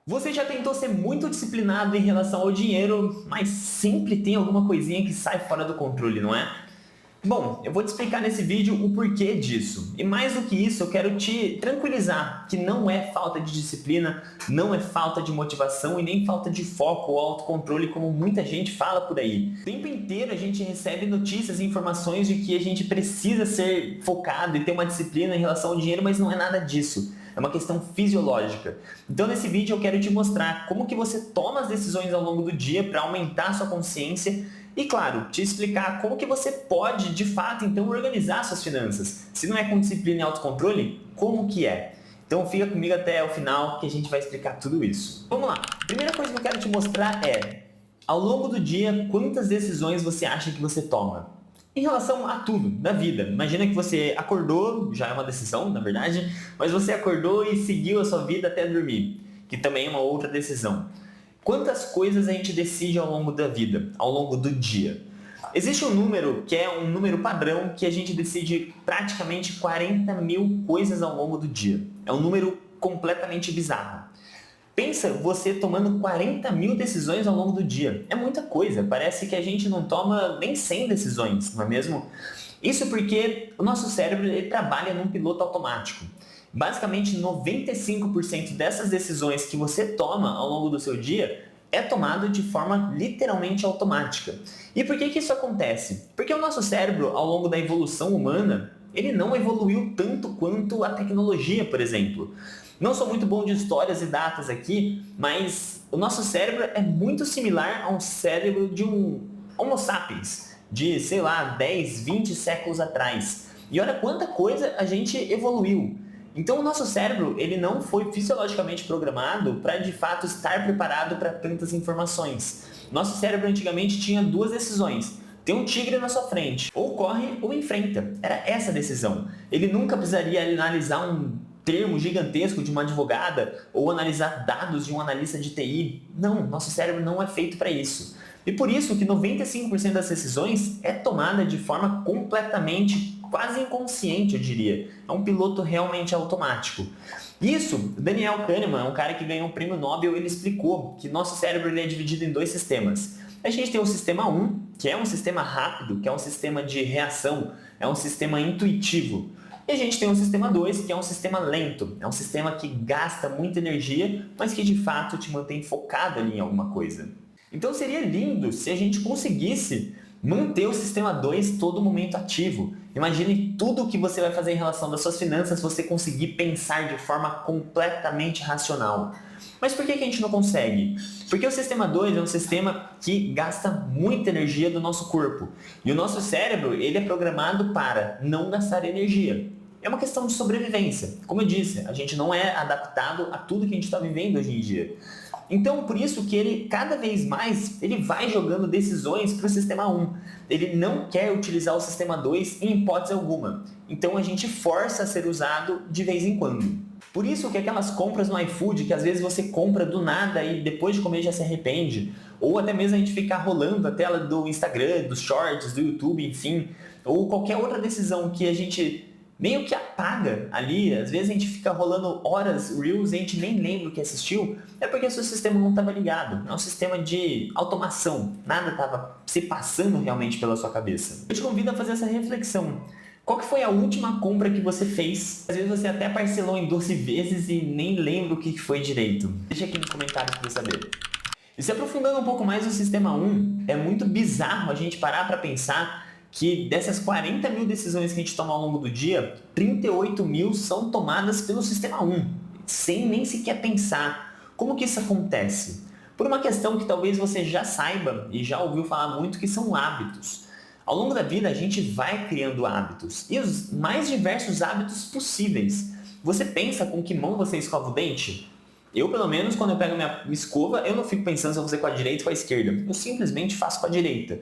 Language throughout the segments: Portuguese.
Você já tentou ser muito disciplinado em relação ao dinheiro, mas sempre tem alguma coisinha que sai fora do controle, não é? Bom, eu vou te explicar nesse vídeo o porquê disso. E mais do que isso, eu quero te tranquilizar que não é falta de disciplina, não é falta de motivação e nem falta de foco ou autocontrole como muita gente fala por aí. O tempo inteiro a gente recebe notícias e informações de que a gente precisa ser focado e ter uma disciplina em relação ao dinheiro, mas não é nada disso. É uma questão fisiológica. Então nesse vídeo eu quero te mostrar como que você toma as decisões ao longo do dia para aumentar a sua consciência e, claro, te explicar como que você pode, de fato, então organizar suas finanças. Se não é com disciplina e autocontrole, como que é? Então fica comigo até o final que a gente vai explicar tudo isso. Vamos lá. A primeira coisa que eu quero te mostrar é, ao longo do dia, quantas decisões você acha que você toma? Em relação a tudo, da vida. Imagina que você acordou, já é uma decisão, na verdade, mas você acordou e seguiu a sua vida até dormir, que também é uma outra decisão. Quantas coisas a gente decide ao longo da vida, ao longo do dia? Existe um número que é um número padrão que a gente decide praticamente 40 mil coisas ao longo do dia. É um número completamente bizarro. Pensa você tomando 40 mil decisões ao longo do dia. É muita coisa. Parece que a gente não toma nem 100 decisões, não é mesmo? Isso porque o nosso cérebro ele trabalha num piloto automático. Basicamente, 95% dessas decisões que você toma ao longo do seu dia é tomado de forma literalmente automática. E por que isso acontece? Porque o nosso cérebro, ao longo da evolução humana, ele não evoluiu tanto quanto a tecnologia, por exemplo. Não sou muito bom de histórias e datas aqui, mas o nosso cérebro é muito similar a um cérebro de um Homo sapiens, de, sei lá, 10, 20 séculos atrás. E olha quanta coisa a gente evoluiu. Então o nosso cérebro, ele não foi fisiologicamente programado para de fato estar preparado para tantas informações. Nosso cérebro antigamente tinha duas decisões. Tem um tigre na sua frente, ou corre ou enfrenta. Era essa a decisão. Ele nunca precisaria analisar um termo gigantesco de uma advogada ou analisar dados de um analista de TI. Não, nosso cérebro não é feito para isso. E por isso que 95% das decisões é tomada de forma completamente, quase inconsciente, eu diria. É um piloto realmente automático. Isso, Daniel Kahneman, um cara que ganhou um prêmio Nobel, ele explicou que nosso cérebro ele é dividido em dois sistemas. A gente tem o sistema 1, que é um sistema rápido, que é um sistema de reação, é um sistema intuitivo. E a gente tem o sistema 2, que é um sistema lento, é um sistema que gasta muita energia, mas que de fato te mantém focado ali em alguma coisa. Então seria lindo se a gente conseguisse manter o sistema 2 todo momento ativo. Imagine tudo o que você vai fazer em relação das suas finanças se você conseguir pensar de forma completamente racional. Mas por que a gente não consegue? Porque o sistema 2 é um sistema que gasta muita energia do nosso corpo. E o nosso cérebro ele é programado para não gastar energia. É uma questão de sobrevivência. Como eu disse, a gente não é adaptado a tudo que a gente está vivendo hoje em dia. Então, por isso que ele, cada vez mais, ele vai jogando decisões para o sistema 1. Ele não quer utilizar o sistema 2 em hipótese alguma. Então, a gente força a ser usado de vez em quando. Por isso que aquelas compras no iFood, que às vezes você compra do nada e depois de comer já se arrepende, ou até mesmo a gente ficar rolando a tela do Instagram, dos shorts, do YouTube, enfim, ou qualquer outra decisão que a gente meio que apaga ali, às vezes a gente fica rolando horas Reels e a gente nem lembra o que assistiu, é porque o seu sistema não estava ligado. É um sistema de automação, nada estava se passando realmente pela sua cabeça. Eu te convido a fazer essa reflexão. Qual que foi a última compra que você fez? Às vezes você até parcelou em 12 vezes e nem lembra o que foi direito. Deixa aqui nos comentários para eu saber. E se aprofundando um pouco mais no sistema 1, é muito bizarro a gente parar para pensar que dessas 40 mil decisões que a gente toma ao longo do dia, 38 mil são tomadas pelo sistema 1, sem nem sequer pensar. Como que isso acontece? Por uma questão que talvez você já saiba e já ouviu falar muito, que são hábitos. Ao longo da vida a gente vai criando hábitos, e os mais diversos hábitos possíveis. Você pensa com que mão você escova o dente? Eu, pelo menos, quando eu pego minha escova, eu não fico pensando se eu vou fazer com a direita ou com a esquerda. Eu simplesmente faço com a direita.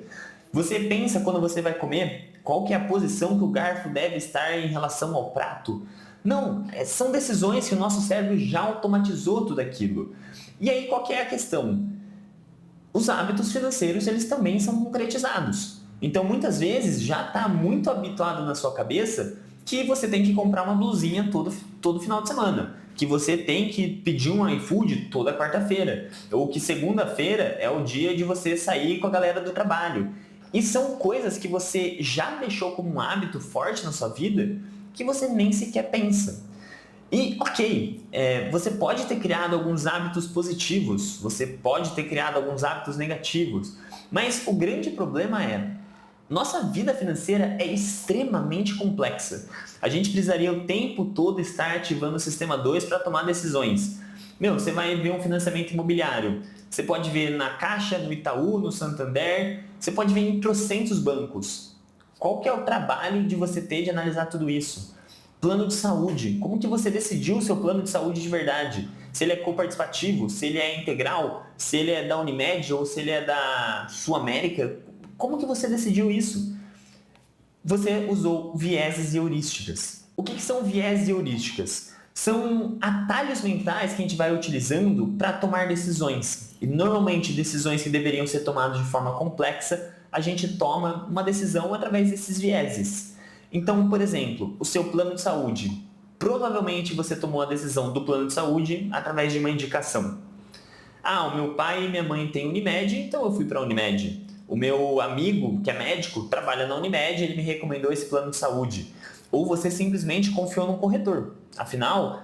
Você pensa quando você vai comer qual que é a posição que o garfo deve estar em relação ao prato? Não, são decisões que o nosso cérebro já automatizou tudo aquilo. E aí qual que é a questão? Os hábitos financeiros eles também são concretizados. Então muitas vezes já está muito habituado na sua cabeça que você tem que comprar uma blusinha todo final de semana, que você tem que pedir um iFood toda quarta-feira, ou que segunda-feira é o dia de você sair com a galera do trabalho. E são coisas que você já deixou como um hábito forte na sua vida que você nem sequer pensa. E, ok, você pode ter criado alguns hábitos positivos, você pode ter criado alguns hábitos negativos, mas o grande problema é, nossa vida financeira é extremamente complexa. A gente precisaria o tempo todo estar ativando o sistema 2 para tomar decisões. Você vai ver um financiamento imobiliário. Você pode ver na Caixa, no Itaú, no Santander, você pode ver em trocentos bancos. Qual que é o trabalho de você ter de analisar tudo isso? Plano de saúde. Como que você decidiu o seu plano de saúde de verdade? Se ele é coparticipativo, se ele é integral, se ele é da Unimed ou se ele é da Sul América. Como que você decidiu isso? Você usou vieses e heurísticas. O que são vieses e heurísticas? São atalhos mentais que a gente vai utilizando para tomar decisões. E normalmente decisões que deveriam ser tomadas de forma complexa, a gente toma uma decisão através desses vieses. Então, por exemplo, o seu plano de saúde. Provavelmente você tomou a decisão do plano de saúde através de uma indicação. O meu pai e minha mãe têm Unimed, então eu fui para a Unimed. O meu amigo, que é médico, trabalha na Unimed, ele me recomendou esse plano de saúde. Ou você simplesmente confiou num corretor. Afinal,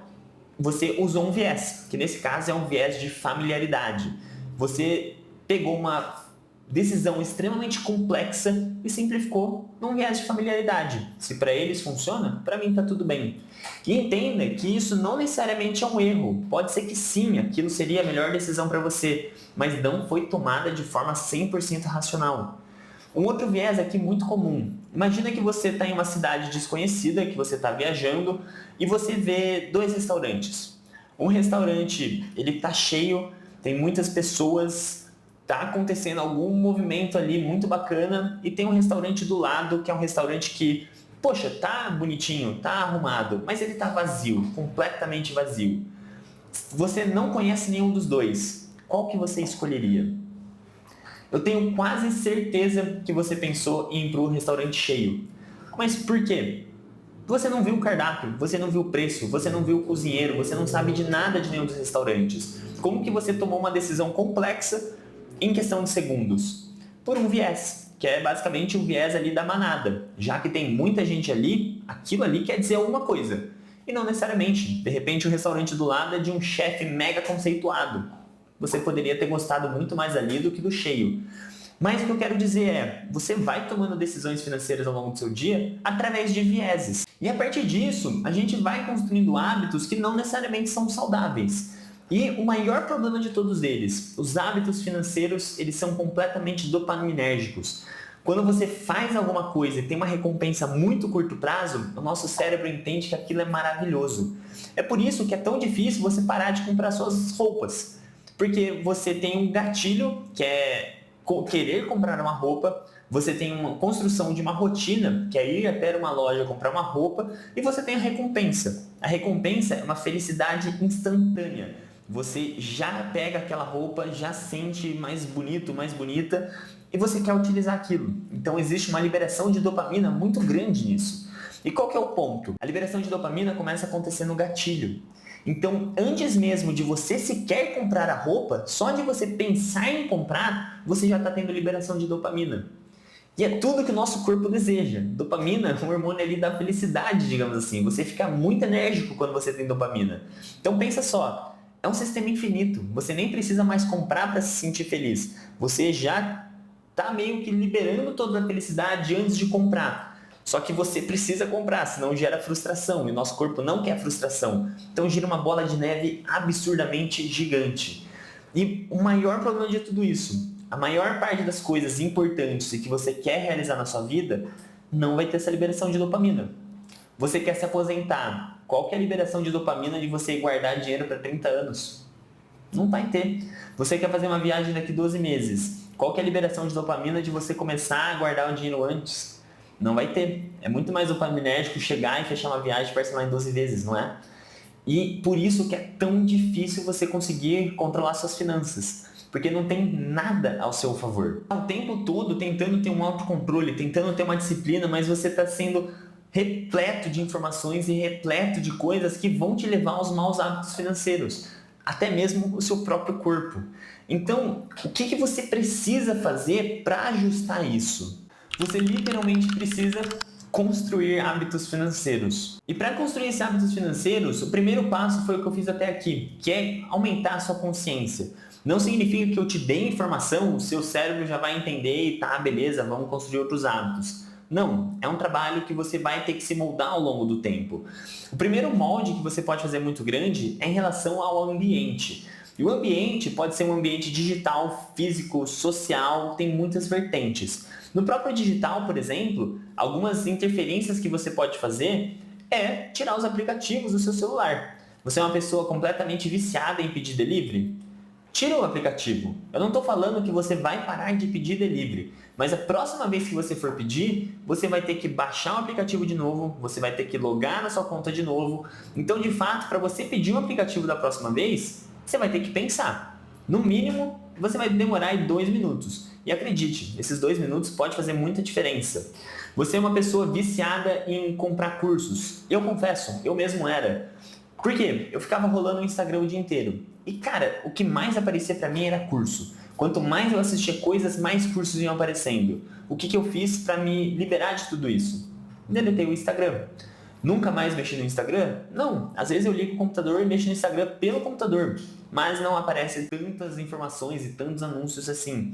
você usou um viés, que nesse caso é um viés de familiaridade. Você pegou uma decisão extremamente complexa e simplificou num viés de familiaridade. Se para eles funciona, para mim está tudo bem. E entenda que isso não necessariamente é um erro. Pode ser que sim, aquilo seria a melhor decisão para você, mas não foi tomada de forma 100% racional. Um outro viés aqui muito comum. Imagina que você está em uma cidade desconhecida, que você está viajando e você vê 2 restaurantes. Um restaurante, ele está cheio, tem muitas pessoas, está acontecendo algum movimento ali muito bacana e tem um restaurante do lado, que é um restaurante que, poxa, tá bonitinho, tá arrumado, mas ele tá vazio, completamente vazio. Você não conhece nenhum dos dois. Qual que você escolheria? Eu tenho quase certeza que você pensou em ir para o restaurante cheio. Mas por quê? Você não viu o cardápio, você não viu o preço, você não viu o cozinheiro, você não sabe de nada de nenhum dos restaurantes. Como que você tomou uma decisão complexa em questão de segundos? Por um viés, que é basicamente o viés ali da manada. Já que tem muita gente ali, aquilo ali quer dizer alguma coisa. E não necessariamente. De repente o restaurante do lado é de um chefe mega conceituado. Você poderia ter gostado muito mais ali do que do cheio. Mas o que eu quero dizer é, você vai tomando decisões financeiras ao longo do seu dia através de vieses. E a partir disso, a gente vai construindo hábitos que não necessariamente são saudáveis. E o maior problema de todos eles, os hábitos financeiros, eles são completamente dopaminérgicos. Quando você faz alguma coisa e tem uma recompensa a muito curto prazo, o nosso cérebro entende que aquilo é maravilhoso. É por isso que é tão difícil você parar de comprar suas roupas. Porque você tem um gatilho, que é querer comprar uma roupa, você tem uma construção de uma rotina, que é ir até uma loja comprar uma roupa, e você tem a recompensa. A recompensa é uma felicidade instantânea. Você já pega aquela roupa, já sente mais bonito, mais bonita, e você quer utilizar aquilo. Então existe uma liberação de dopamina muito grande nisso. E qual que é o ponto? A liberação de dopamina começa a acontecer no gatilho. Então, antes mesmo de você sequer comprar a roupa, só de você pensar em comprar, você já está tendo liberação de dopamina. E é tudo que o nosso corpo deseja. Dopamina é um hormônio ali da felicidade, digamos assim. Você fica muito enérgico quando você tem dopamina. Então pensa só, é um sistema infinito. Você nem precisa mais comprar para se sentir feliz. Você já está meio que liberando toda a felicidade antes de comprar. Só que você precisa comprar, senão gera frustração. E nosso corpo não quer frustração. Então gira uma bola de neve absurdamente gigante. E o maior problema de tudo isso, a maior parte das coisas importantes e que você quer realizar na sua vida, não vai ter essa liberação de dopamina. Você quer se aposentar. Qual que é a liberação de dopamina de você guardar dinheiro para 30 anos? Não vai ter. Você quer fazer uma viagem daqui 12 meses. Qual que é a liberação de dopamina de você começar a guardar o dinheiro antes? Não vai ter. É muito mais dopaminérgico chegar e fechar uma viagem e parcelar em 12 vezes, não é? E por isso que é tão difícil você conseguir controlar suas finanças. Porque não tem nada ao seu favor. O tempo todo tentando ter um autocontrole, tentando ter uma disciplina, mas você está sendo repleto de informações e repleto de coisas que vão te levar aos maus hábitos financeiros, até mesmo o seu próprio corpo. Então, o que você precisa fazer para ajustar isso? Você literalmente precisa construir hábitos financeiros. E para construir esses hábitos financeiros, o primeiro passo foi o que eu fiz até aqui, que é aumentar a sua consciência. Não significa que eu te dei informação, o seu cérebro já vai entender e tá, beleza, vamos construir outros hábitos. Não, é um trabalho que você vai ter que se moldar ao longo do tempo. O primeiro molde que você pode fazer muito grande é em relação ao ambiente. E o ambiente pode ser um ambiente digital, físico, social, tem muitas vertentes. No próprio digital, por exemplo, algumas interferências que você pode fazer é tirar os aplicativos do seu celular. Você é uma pessoa completamente viciada em pedir delivery? Tira o aplicativo. Eu não estou falando que você vai parar de pedir delivery, mas a próxima vez que você for pedir, você vai ter que baixar o aplicativo de novo, você vai ter que logar na sua conta de novo. Então, de fato, para você pedir o aplicativo da próxima vez, você vai ter que pensar. No mínimo, você vai demorar aí 2 minutos. E acredite, esses 2 minutos pode fazer muita diferença. Você é uma pessoa viciada em comprar cursos. Eu confesso, eu mesmo era. Por quê? Eu ficava rolando o Instagram o dia inteiro. E cara, o que mais aparecia pra mim era curso. Quanto mais eu assistia coisas, mais cursos iam aparecendo. O que eu fiz pra me liberar de tudo isso? Deletei o Instagram. Nunca mais mexi no Instagram? Não. Às vezes eu ligo o computador e mexo no Instagram pelo computador. Mas não aparecem tantas informações e tantos anúncios assim.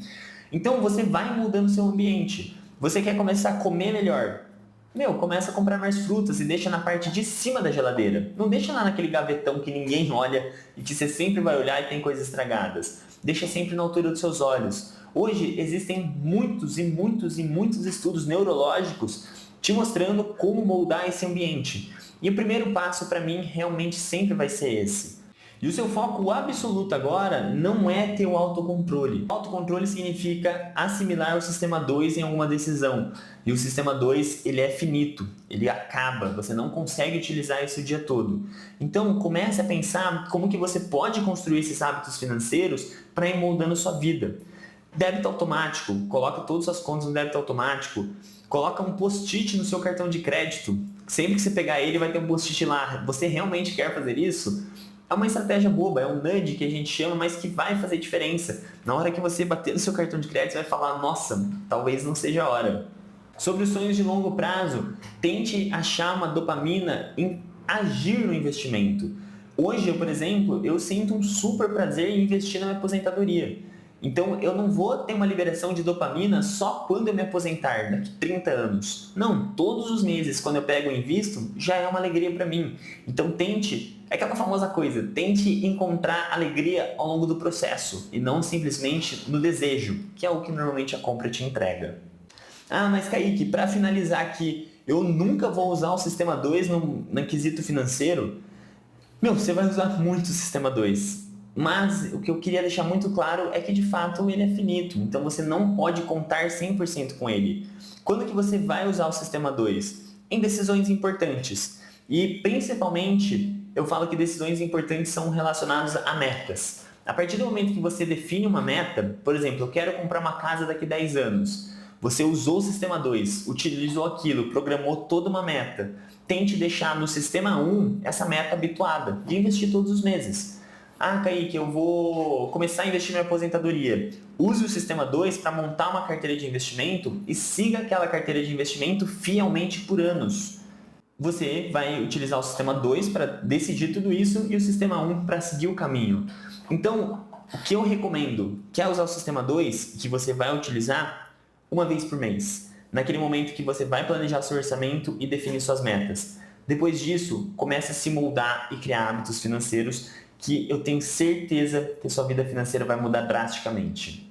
Então você vai mudando seu ambiente. Você quer começar a comer melhor? Começa a comprar mais frutas e deixa na parte de cima da geladeira. Não deixa lá naquele gavetão que ninguém olha e que você sempre vai olhar e tem coisas estragadas. Deixa sempre na altura dos seus olhos. Hoje existem muitos estudos neurológicos te mostrando como moldar esse ambiente. E o primeiro passo para mim realmente sempre vai ser esse. E o seu foco absoluto agora não é ter o autocontrole. O autocontrole significa assimilar o sistema 2 em alguma decisão. E o sistema 2, ele é finito, ele acaba, você não consegue utilizar isso o dia todo. Então, comece a pensar como que você pode construir esses hábitos financeiros para ir moldando sua vida. Débito automático, coloca todas as suas contas no débito automático. Coloca um post-it no seu cartão de crédito. Sempre que você pegar ele, vai ter um post-it lá. Você realmente quer fazer isso? É uma estratégia boba, é um nudge que a gente chama, mas que vai fazer diferença. Na hora que você bater no seu cartão de crédito, você vai falar, nossa, talvez não seja a hora. Sobre os sonhos de longo prazo, tente achar uma dopamina em agir no investimento. Hoje, por exemplo, eu sinto um super prazer em investir na minha aposentadoria. Então, eu não vou ter uma liberação de dopamina só quando eu me aposentar, daqui 30 anos. Não, todos os meses, quando eu pego e invisto, já é uma alegria para mim. Então, é aquela famosa coisa, tente encontrar alegria ao longo do processo e não simplesmente no desejo, que é o que normalmente a compra te entrega. Ah, mas Kaique, para finalizar aqui, eu nunca vou usar o sistema 2 no quesito financeiro? Você vai usar muito o sistema 2. Mas o que eu queria deixar muito claro é que de fato ele é finito, então você não pode contar 100% com ele. Quando que você vai usar o sistema 2? Em decisões importantes. E principalmente, eu falo que decisões importantes são relacionadas a metas. A partir do momento que você define uma meta, por exemplo, eu quero comprar uma casa daqui a 10 anos. Você usou o sistema 2, utilizou aquilo, programou toda uma meta. Tente deixar no sistema 1 essa meta habituada, de investir todos os meses. Ah, Kaique, eu vou começar a investir na minha aposentadoria. Use o sistema 2 para montar uma carteira de investimento e siga aquela carteira de investimento fielmente por anos. Você vai utilizar o sistema 2 para decidir tudo isso e o sistema 1 para seguir o caminho. Então, o que eu recomendo? Quer usar o sistema 2, que você vai utilizar uma vez por mês. Naquele momento que você vai planejar seu orçamento e definir suas metas. Depois disso, comece a se moldar e criar hábitos financeiros que eu tenho certeza que sua vida financeira vai mudar drasticamente.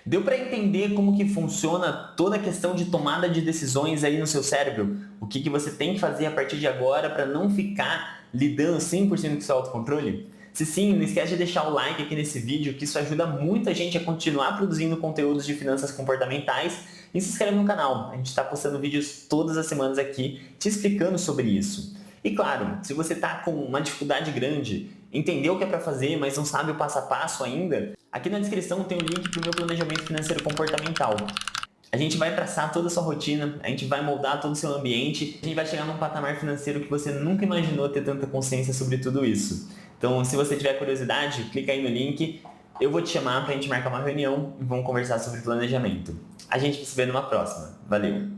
Deu para entender como que funciona toda a questão de tomada de decisões aí no seu cérebro? O que você tem que fazer a partir de agora para não ficar lidando 100% com o seu autocontrole? Se sim, não esquece de deixar o like aqui nesse vídeo, que isso ajuda muita gente a continuar produzindo conteúdos de finanças comportamentais, e se inscreve no canal. A gente está postando vídeos todas as semanas aqui te explicando sobre isso. E claro, se você está com uma dificuldade grande, entendeu o que é para fazer, mas não sabe o passo a passo ainda, aqui na descrição tem o link para o meu planejamento financeiro comportamental. A gente vai traçar toda a sua rotina, a gente vai moldar todo o seu ambiente, a gente vai chegar num patamar financeiro que você nunca imaginou ter tanta consciência sobre tudo isso. Então, se você tiver curiosidade, clica aí no link, eu vou te chamar para a gente marcar uma reunião e vamos conversar sobre planejamento. A gente se vê numa próxima. Valeu!